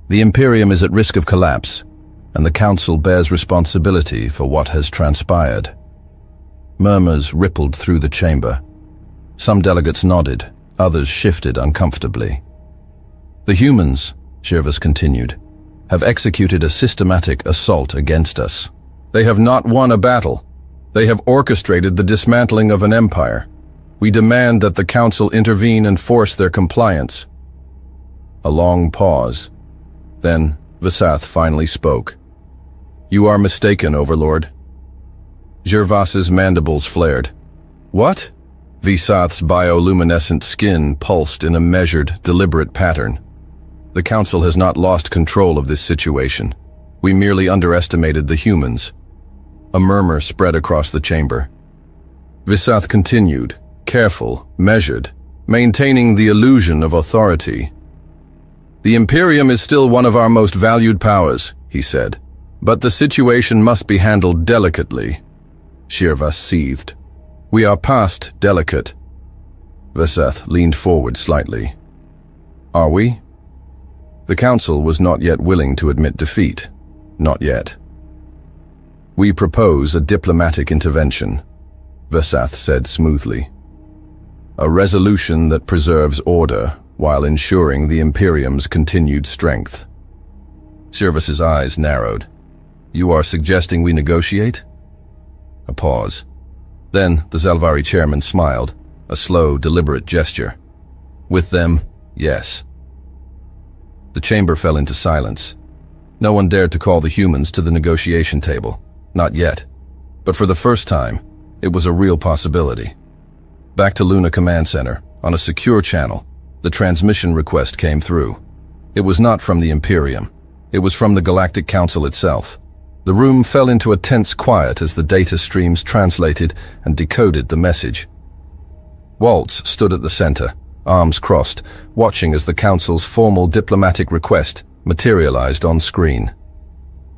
"The Imperium is at risk of collapse, and the Council bears responsibility for what has transpired." Murmurs rippled through the chamber. Some delegates nodded, others shifted uncomfortably. "The humans," Zirvas continued, "have executed a systematic assault against us. They have not won a battle. They have orchestrated the dismantling of an empire. We demand that the Council intervene and force their compliance." A long pause. Then Visath finally spoke. "You are mistaken, Overlord." Zirvas's mandibles flared. "What?" Visath's bioluminescent skin pulsed in a measured, deliberate pattern. "The Council has not lost control of this situation. We merely underestimated the humans." A murmur spread across the chamber. Visath continued, careful, measured, maintaining the illusion of authority. "The Imperium is still one of our most valued powers," he said, "but the situation must be handled delicately." Zirvas seethed. "We are past delicate." Visath leaned forward slightly. "Are we?" The Council was not yet willing to admit defeat. Not yet. "We propose a diplomatic intervention," Visath said smoothly. "A resolution that preserves order while ensuring the Imperium's continued strength." Zirvas's eyes narrowed. "You are suggesting we negotiate?" A pause. Then the Zalvari chairman smiled, a slow, deliberate gesture. "With them, yes." The chamber fell into silence. No one dared to call the humans to the negotiation table. Not yet. But for the first time, it was a real possibility. Back to Luna Command Center, on a secure channel, the transmission request came through. It was not from the Imperium. It was from the Galactic Council itself. The room fell into a tense quiet as the data streams translated and decoded the message. Waltz stood at the center, arms crossed, watching as the Council's formal diplomatic request materialized on screen.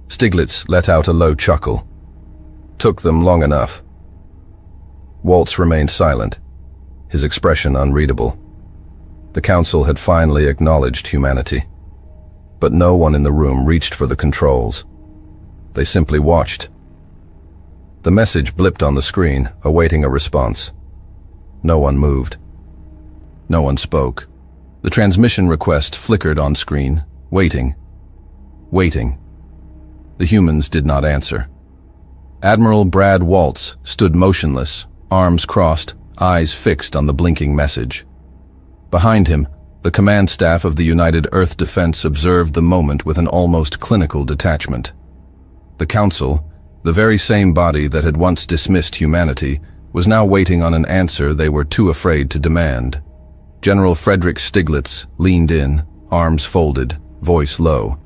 Stiglitz let out a low chuckle. Took them long enough. Waltz remained silent, his expression unreadable. The Council had finally acknowledged humanity. But no one in the room reached for the controls. They simply watched. The message blipped on the screen, awaiting a response. No one moved. No one spoke. The transmission request flickered on screen, waiting. Waiting. The humans did not answer. Admiral Brad Waltz stood motionless, arms crossed, eyes fixed on the blinking message. Behind him, the command staff of the United Earth Defense observed the moment with an almost clinical detachment. The Council, the very same body that had once dismissed humanity, was now waiting on an answer they were too afraid to demand. General Frederick Stiglitz leaned in, arms folded, voice low.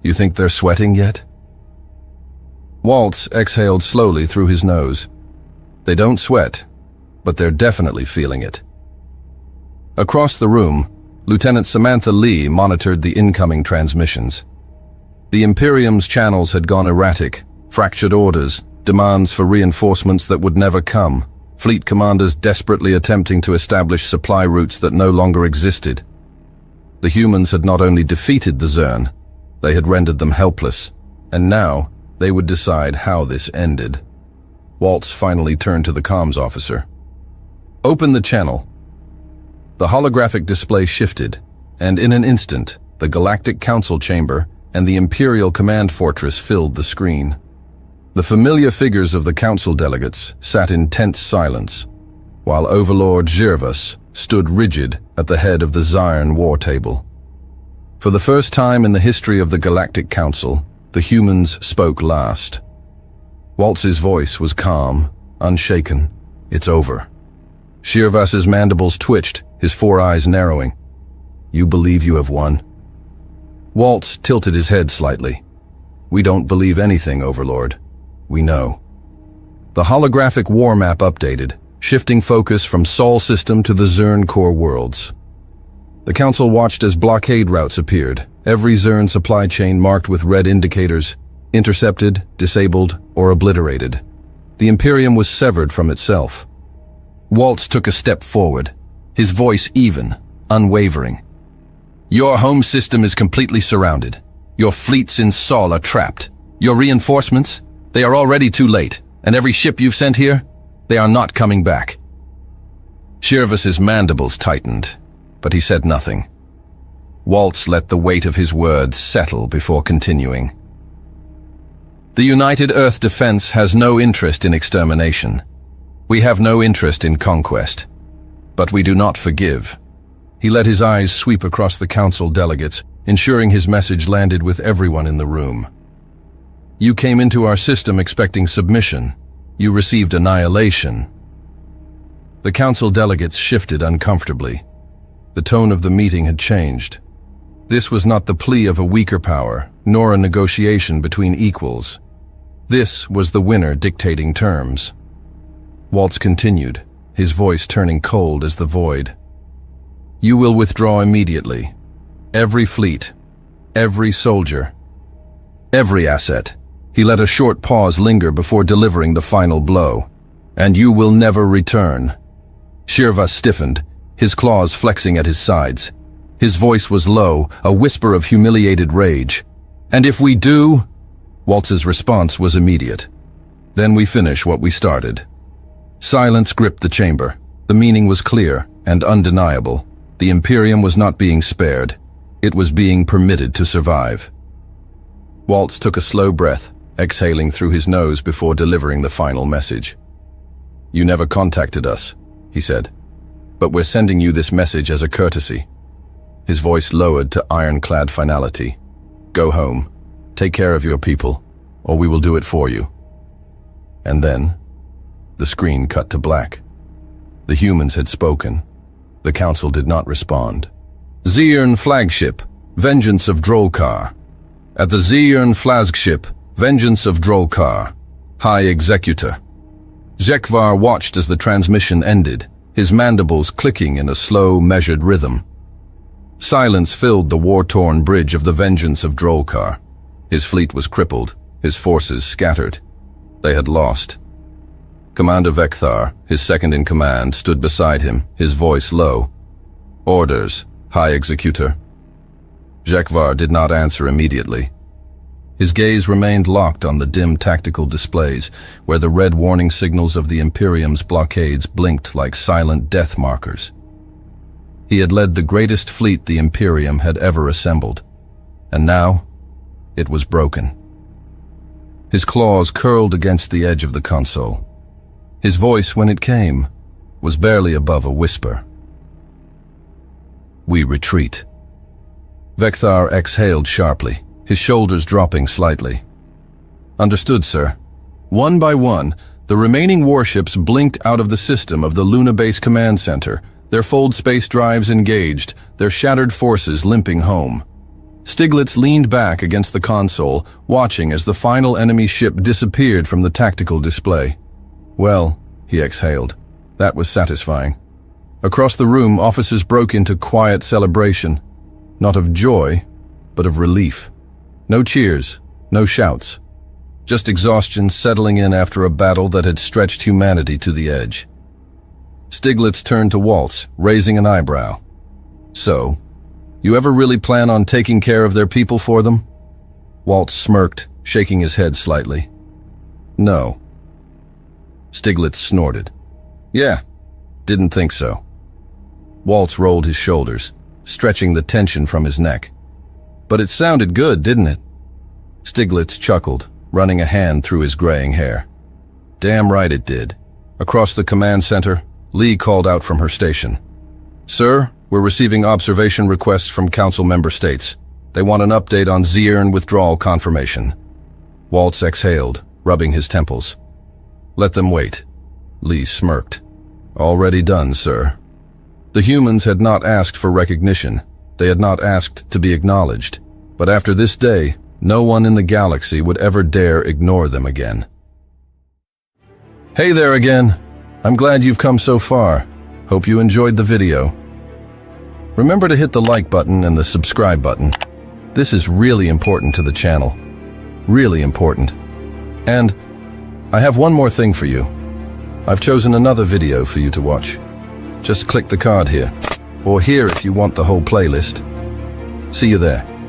"You think they're sweating yet?" Waltz exhaled slowly through his nose. "They don't sweat, but they're definitely feeling it." Across the room, Lieutenant Samantha Lee monitored the incoming transmissions. The Imperium's channels had gone erratic, fractured orders, demands for reinforcements that would never come, fleet commanders desperately attempting to establish supply routes that no longer existed. The humans had not only defeated the Zerg, they had rendered them helpless, and now they would decide how this ended. Waltz finally turned to the comms officer. "Open the channel." The holographic display shifted, and in an instant, the Galactic Council chamber and the Imperial Command Fortress filled the screen. The familiar figures of the Council delegates sat in tense silence, while Overlord Zirvas stood rigid at the head of the Zyrn war table. For the first time in the history of the Galactic Council, the humans spoke last. Waltz's voice was calm, unshaken. "It's over." Zirvas's mandibles twitched, his four eyes narrowing. "You believe you have won?" Waltz tilted his head slightly. We don't believe anything, Overlord. We know. The holographic war map updated, shifting focus from Sol system to the Zern core worlds. The Council watched as blockade routes appeared, every Zern supply chain marked with red indicators, intercepted, disabled, or obliterated. The Imperium was severed from itself. Waltz took a step forward, his voice even, unwavering. Your home system is completely surrounded. Your fleets in Sol are trapped. Your reinforcements, they are already too late, and every ship you've sent here, they are not coming back. Shirvas's mandibles tightened, but he said nothing. Waltz let the weight of his words settle before continuing. The United Earth Defense has no interest in extermination. We have no interest in conquest. But we do not forgive. He let his eyes sweep across the Council delegates, ensuring his message landed with everyone in the room. You came into our system expecting submission. You received annihilation. The Council delegates shifted uncomfortably. The tone of the meeting had changed. This was not the plea of a weaker power, nor a negotiation between equals. This was the winner dictating terms. Waltz continued, his voice turning cold as the void. You will withdraw immediately. Every fleet, every soldier, every asset. He let a short pause linger before delivering the final blow. And you will never return. Shirvas stiffened, his claws flexing at his sides. His voice was low, a whisper of humiliated rage. And if we do? Waltz's response was immediate. Then we finish what we started. Silence gripped the chamber. The meaning was clear and undeniable. The Imperium was not being spared. It was being permitted to survive. Waltz took a slow breath, exhaling through his nose before delivering the final message. You never contacted us, he said, but we're sending you this message as a courtesy. His voice lowered to ironclad finality. Go home. Take care of your people, or we will do it for you. And then, the screen cut to black. The humans had spoken. The Council did not respond. Zern flagship, Vengeance of Drolkar. At the Zern flagship, Vengeance of Drolkar, High Executor. HFY watched as the transmission ended, his mandibles clicking in a slow, measured rhythm. Silence filled the war-torn bridge of the Vengeance of Drolkar. His fleet was crippled, his forces scattered. They had lost. Commander Vekthar, his second-in-command, stood beside him, his voice low. Orders, High Executor. HFY did not answer immediately. His gaze remained locked on the dim tactical displays, where the red warning signals of the Imperium's blockades blinked like silent death markers. He had led the greatest fleet the Imperium had ever assembled, and now it was broken. His claws curled against the edge of the console. His voice, when it came, was barely above a whisper. We retreat. Vekthar exhaled sharply, his shoulders dropping slightly. Understood, sir. One by one, the remaining warships blinked out of the system of the Luna Base Command Center, their fold space drives engaged, their shattered forces limping home. Stiglitz leaned back against the console, watching as the final enemy ship disappeared from the tactical display. Well, he exhaled. That was satisfying. Across the room, officers broke into quiet celebration. Not of joy, but of relief. No cheers, no shouts. Just exhaustion settling in after a battle that had stretched humanity to the edge. Stiglitz turned to Waltz, raising an eyebrow. So, you ever really plan on taking care of their people for them? Waltz smirked, shaking his head slightly. No. Stiglitz snorted. Yeah, didn't think so. Waltz rolled his shoulders, stretching the tension from his neck. But it sounded good, didn't it? Stiglitz chuckled, running a hand through his graying hair. Damn right it did. Across the command center, Lee called out from her station. Sir, we're receiving observation requests from Council member states. They want an update on Zern withdrawal confirmation. Waltz exhaled, rubbing his temples. Let them wait. Lee smirked. Already done, sir. The humans had not asked for recognition. They had not asked to be acknowledged. But after this day, no one in the galaxy would ever dare ignore them again. Hey there again. I'm glad you've come so far. Hope you enjoyed the video. Remember to hit the like button and the subscribe button. This is really important to the channel. Really important. And I have one more thing for you. I've chosen another video for you to watch. Just click the card here, or here if you want the whole playlist. See you there.